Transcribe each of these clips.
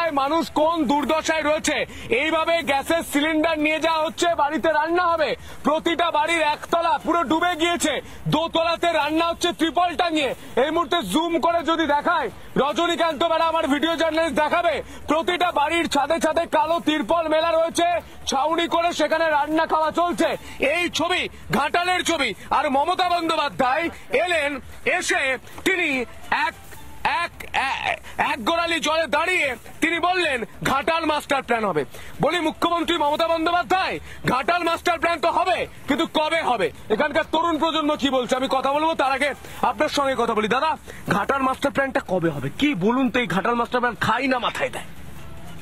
জায়গায় মানুষ কোন দুর্দশায় রয়েছে। এইভাবে গ্যাসের সিলিন্ডার নিয়ে যাওয়া হচ্ছে, বাড়িতে রান্না হবে। প্রতিটা বাড়ির একতলা পুরো ডুবে গিয়েছে, দোতলাতে রান্না হচ্ছে ত্রিপল টাঙিয়ে। এই মুহূর্তে জুম করে যদি দেখায়, রজনীকান্ত বেলা আমার ভিডিও জার্নালিস্ট দেখাবে, প্রতিটা বাড়ির ছাদে ছাদে কালো তিরপল মেলা রয়েছে, ছাউনি করে সেখানে রান্না খাওয়া চলছে। এই ছবি ঘাটালের ছবি। আর মমতা বন্দ্যোপাধ্যায় এলেন, এসে তিনি এক গোড়ালি জলে দাঁড়িয়ে তিনি বললেন ঘাটাল মাস্টার প্ল্যান হবে। বলি মুখ্যমন্ত্রী মমতা বন্দ্যোপাধ্যায়, ঘাটাল মাস্টার প্ল্যান তো হবে, কিন্তু কবে হবে? এখানকার তরুণ প্রজন্ম কি বলছে আমি কথা বলবো, তার আগে আপনার সঙ্গে কথা বলি। দাদা, ঘাটাল মাস্টার প্ল্যানটা কবে হবে কি বলুন তো? এই ঘাটাল মাস্টার প্ল্যান খাই না মাথায় দেয়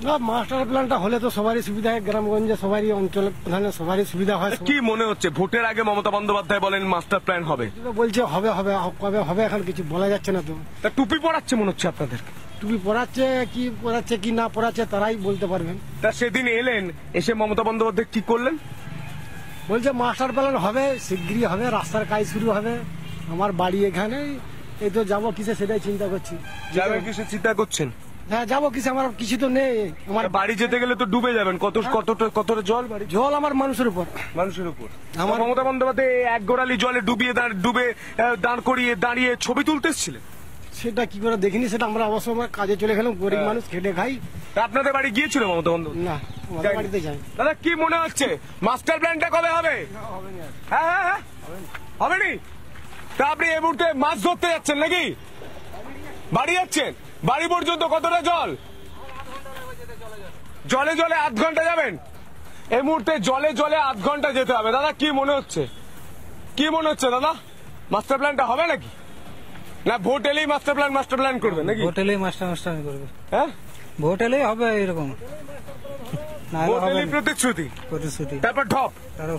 না। মাস্টার প্ল্যানটা হলে তো সবারই সুবিধা হয়, গ্রামগঞ্জে সবারই অঞ্চলে প্রধানে সবারই সুবিধা হয়। কি মনে হচ্ছে ভোটের আগে মমতা বন্দ্যোপাধ্যায় বলেন মাস্টার প্ল্যান হবে, বলছে হবে হবে, কবে হবে এখন কিছু বলা যাচ্ছে না। তো তা টুপি পড়াচ্ছে মনে হচ্ছে আপনাদের? টুপি পড়াচ্ছে কি না পড়াচ্ছে তারাই বলতে পারবেন। তা সেদিন এলেন, এসে মমতা বন্দ্যোপাধ্যায় কি করলেন? বলছে মাস্টার প্ল্যান হবে, শিগগিরই হবে, রাস্তার কাজ শুরু হবে। আমার বাড়ি এখানে, এই তো যাবো কিসে সেটাই চিন্তা করছি। যাবেন কিসে চিন্তা করছেন? হ্যাঁ যাবো কিসে, আমার কিছু তো নেই। আমার বাড়ি যেতে গেলে তো ডুবে যাবেন। কতটা জল বাড়ি? জল আমার মানুষের উপর। আমার মমতা বন্দ্যোপাধ্যায় এক গোড়ালি জলে ডুবে দাঁড় করিয়ে দাঁড়িয়ে ছবি তুলতে এসেছিলেন। সেটা কি করে দেখিনি, সেটা আমরা অবশ্য আমার কাজে চলে গেলাম, গরিব মানুষ খেটে খাই। আপনাদের বাড়ি গিয়েছিল মমতা বন্দ্যোপাধ্যায়? না, আমাদের বাড়িতে যাই। দাদা কি মনে হচ্ছে মাস্টার প্ল্যানটা কবে হবে? হ্যাঁ হবে নি? তা আপনি এই মুহূর্তে মাছ ধরতে যাচ্ছেন নাকি? বাড়ি যাচ্ছেন? বাড়ি পর্যন্ত কতটা জল? জলে জলে আধ ঘন্টা যাবেন? এই মুহূর্তে জলে জলে আধ ঘন্টা যেতে হবে। দাদা কি মনে হচ্ছে, কি মনে হচ্ছে দাদা, মাস্টার প্ল্যানটা হবে নাকি? না ভোট এলেই মাস্টার প্ল্যান করবে নাকি? ভোট এলেই মাস্টার করবে। হ্যাঁ ভোট এলেই হবে এরকম, প্রতিশ্রুতি তারপর ঢপ,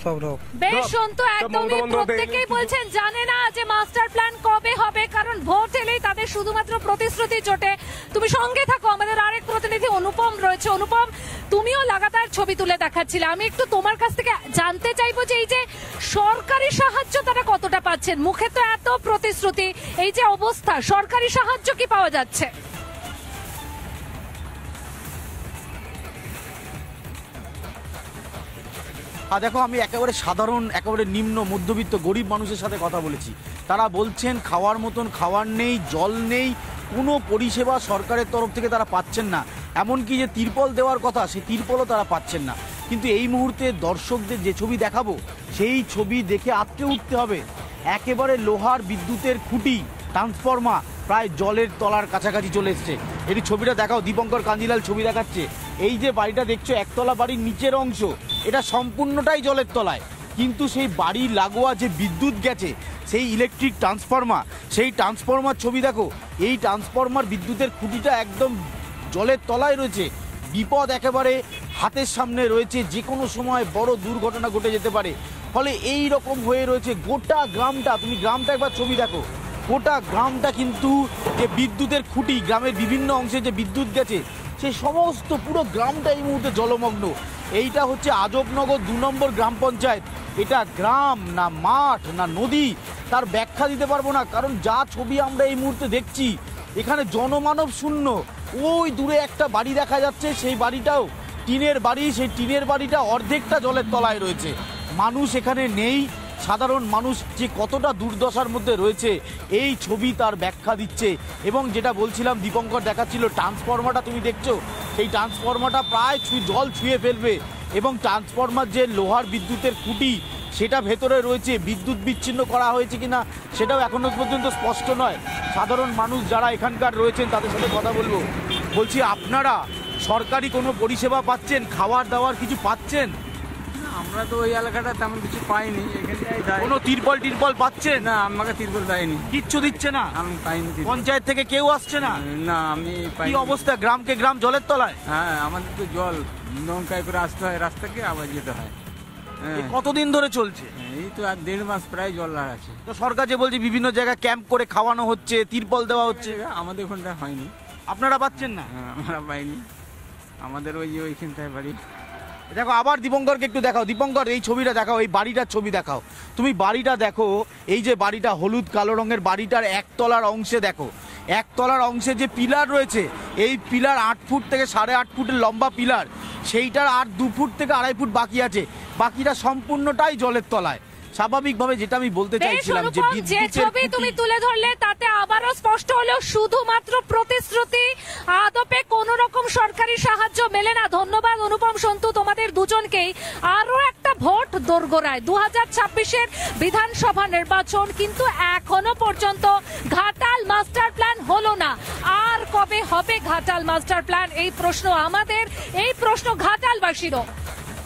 সব ঢপ। বেশ সন্তু, একদমই প্রত্যেকেই বলছেন জানে না যে মাস্টার প্ল্যান কবে হবে, কারণ ভোট এলেই তাদের শুধুমাত্র প্রতিশ্রুতি জোটে। তুমি সঙ্গে থাকো, আমাদের আরেক প্রতিনিধি অনুপম রয়েছে। অনুপম, তুমিও লাগাতার ছবি তুলে দেখাচ্ছিলে, আমি একটু তোমার কাছ থেকে জানতে চাইবো যে এই যে সরকারি সাহায্য তারা কতটা পাচ্ছেন? মুখে তো এত প্রতিশ্রুতি, এই যে অবস্থা, সরকারি সাহায্য কি পাওয়া যাচ্ছে? দেখো, আমি একেবারে সাধারণ, একেবারে নিম্ন মধ্যবিত্ত গরিব মানুষের সাথে কথা বলেছি। তারা বলছেন খাওয়ার মতন খাবার নেই, জল নেই, কোনো পরিষেবা সরকারের তরফ থেকে তারা পাচ্ছেন না। এমনকি যে তিরপল দেওয়ার কথা, সেই তিরপলও তারা পাচ্ছেন না। কিন্তু এই মুহূর্তে দর্শকদের যে ছবি দেখাবো, সেই ছবি দেখে আটকে উঠতে হবে। একেবারে লোহার বিদ্যুতের খুঁটি, ট্রান্সফরমার প্রায় জলের তলার কাছাকাছি চলে এসছে। এটি ছবিটা দেখাও, দীপঙ্কর কাঞ্জিলাল ছবি দেখাচ্ছে। এই যে বাড়িটা দেখছো, একতলা বাড়ির নিচের অংশ, এটা সম্পূর্ণটাই জলের তলায়। কিন্তু সেই বাড়ির লাগোয়া যে বিদ্যুৎ গেছে, সেই ইলেকট্রিক ট্রান্সফরমার, সেই ট্রান্সফরমার ছবি দেখো। এই ট্রান্সফরমার বিদ্যুতের খুঁটিটা একদম জলের তলায় রয়েছে। বিপদ একেবারে হাতের সামনে রয়েছে, যে কোনো সময় বড় দুর্ঘটনা ঘটে যেতে পারে। ফলে এই রকম হয়ে রয়েছে গোটা গ্রামটা। তুমি গ্রামটা একবার ছবি দেখো, গোটা গ্রামটা কিন্তু যে বিদ্যুতের খুঁটি, গ্রামের বিভিন্ন অংশে যে বিদ্যুৎ গেছে, সেই সমস্ত পুরো গ্রামটা এই মুহূর্তে জলমগ্ন। এইটা হচ্ছে আজবনগর 2 নম্বর গ্রাম পঞ্চায়েত। এটা গ্রাম না মাঠ না নদী, তার ব্যাখ্যা দিতে পারবো না, কারণ যা ছবি আমরা এই মুহূর্তে দেখছি, এখানে জনমানব শূন্য। ওই দূরে একটা বাড়ি দেখা যাচ্ছে, সেই বাড়িটাও টিনের বাড়ি, সেই টিনের বাড়িটা অর্ধেকটা জলের তলায় রয়েছে। মানুষ এখানে নেই। সাধারণ মানুষ যে কতটা দুর্দশার মধ্যে রয়েছে, এই ছবি তার ব্যাখ্যা দিচ্ছে। এবং যেটা বলছিলাম, দীপঙ্কর দেখাচ্ছিল, ট্রান্সফরমারটা তুমি দেখছো, সেই ট্রান্সফরমারটা প্রায় জল ছুঁয়ে ফেলবে। এবং ট্রান্সফরমার যে লোহার বিদ্যুতের খুঁটি, সেটা ভেতরে রয়েছে। বিদ্যুৎ বিচ্ছিন্ন করা হয়েছে কিনা সেটাও এখনো পর্যন্ত স্পষ্ট নয়। সাধারণ মানুষ যারা এখানকার রয়েছেন তাদের সাথে কথা বলবো। বলছি, আপনারা সরকারি কোনো পরিষেবা পাচ্ছেন, খাবার দাবার কিছু পাচ্ছেন? আমরা তো ওই এলাকাটা তেমন কিছু পাইনি। কোনো তিরপল পাচ্ছেন? না, আমাকে তিরপল দেয়নি, কিচ্ছু দিচ্ছে না। আমি পাইনি। পঞ্চায়েত থেকে কেউ আসছে না? না, আমি কি অবস্থা? গ্রামকে গ্রাম জলের তলায়। হ্যাঁ, আমাদের তো জল নৌকায় করে আসতে হয়, রাস্তাকে আবার যেতে হয়। কতদিন ধরে চলছে? এই তো 1.5 মাস প্রায় জল আছে। তো সরকার যে বলছে বিভিন্ন জায়গায় ক্যাম্প করে খাওয়ানো হচ্ছে, তিরপল দেওয়া হচ্ছে, আমাদের ওখানটা হয়নি। আপনারা পাচ্ছেন না? আমরা পাইনি, আমাদের ওইখানটায় বাড়ি। দেখো, আবার দীপঙ্করকে একটু দেখাও। দীপঙ্কর, এই ছবিটা দেখাও, এই বাড়িটার ছবি দেখাও। তুমি বাড়িটা দেখো, এই যে বাড়িটা হলুদ কালো রঙের বাড়িটার একতলার অংশে দেখো, একতলার অংশে যে পিলার রয়েছে, এই পিলার 8 ফুট থেকে 8.5 ফুটের লম্বা পিলার, সেইটার আর 2 ফুট থেকে 2.5 ফুট বাকি আছে, বাকিটা সম্পূর্ণটাই জলের তলায়। স্বাভাবিকভাবে যেটা আমি বলতে চাইছিলাম যে যে ছবি তুমি তুলে ধরলে তাতে আবারও স্পষ্ট হলো শুধুমাত্র প্রতিশ্রুতি, আদপে কোন রকম সরকারি সাহায্য মেলে না। ধন্যবাদ অনুপম সন্তু তোমাদের দুজনকেই। আরো একটা ভোট দোরগোড়ায় 2026-এর বিধানসভা নির্বাচন, কিন্তু এখনো পর্যন্ত ঘাটাল মাস্টার প্ল্যান হলো না। আর কবে হবে ঘাটাল মাস্টার প্ল্যান, এই প্রশ্ন আমাদের, এই প্রশ্ন ঘাটালবাসীরও।